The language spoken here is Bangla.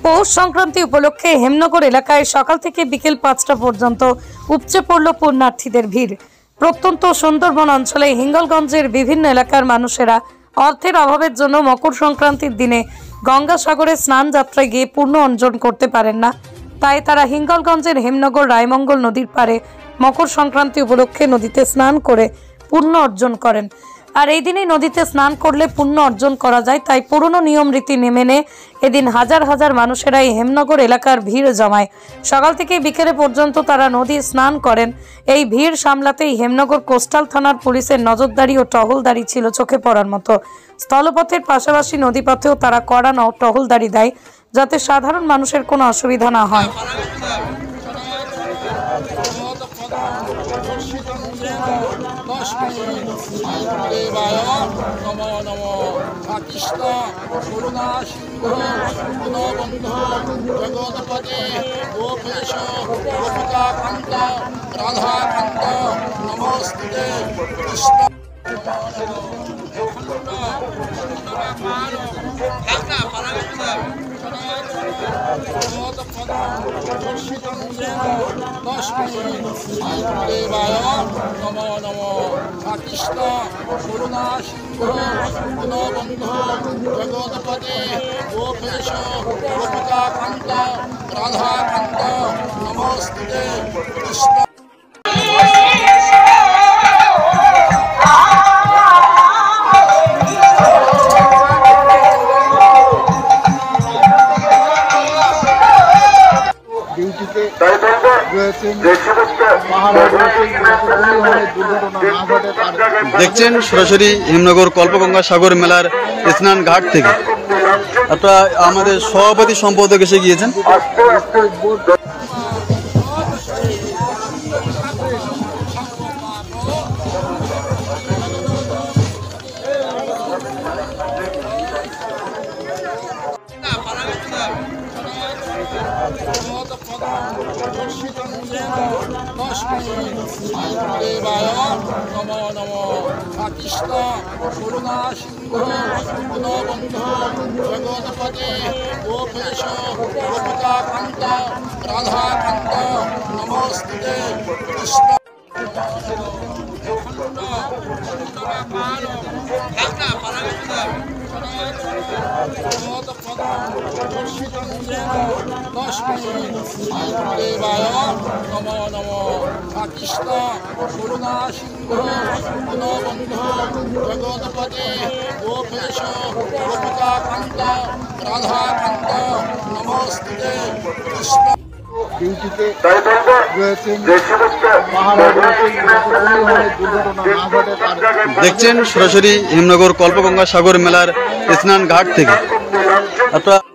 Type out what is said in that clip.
পৌষ সংক্রান্তি উপলক্ষে হেমনগর এলাকায় সকাল থেকে বিকেল 5টা পর্যন্ত উপচে পড়ল পুণ্যার্থীদের ভিড়। প্রত্যন্ত সুন্দরবন অঞ্চলে হিঙ্গলগঞ্জের বিভিন্ন এলাকার মানুষেরা অর্থের অভাবের জন্য মকর সংক্রান্তির দিনে গঙ্গাসাগরে স্নান যাত্রায় গিয়ে পুণ্য অর্জন করতে পারেন না। তাই তারা হিঙ্গলগঞ্জের হেমনগর রায়মঙ্গল নদীর পাড়ে মকর সংক্রান্তি উপলক্ষে নদীতে স্নান করে পুণ্য অর্জন করেন। আর এই দিনেই নদীতে স্নান করলে পুণ্য অর্জন করা যায়, তাই পুরনো নিয়ম রীতি মেনে এদিন হাজার হাজার মানুষেরা এই হেমনগর এলাকার ভিড় জমায়। সকাল থেকে বিকেলে পর্যন্ত তারা নদী স্নান করেন। এই ভিড় সামলাতেই হেমনগর কোস্টাল থানার পুলিশের নজরদারি ও টহলদারি ছিল চোখে পড়ার মতো। স্থলপথের পাশাপাশি নদীপথেও তারা কড়া টহলদারি দেয়, যাতে সাধারণ মানুষের কোনো অসুবিধা না হয়। দেখছেন সরাসরি হেমনগর কল্পগঙ্গা সাগর মেলার স্নান ঘাট থেকে। আপনারা আমাদের সভাপতি সম্পাদক এসে গিয়েছেন। দেখছেন সরাসরি হেমনগর কল্পগঙ্গা সাগর মেলার স্নান ঘাট থেকে। আপনারা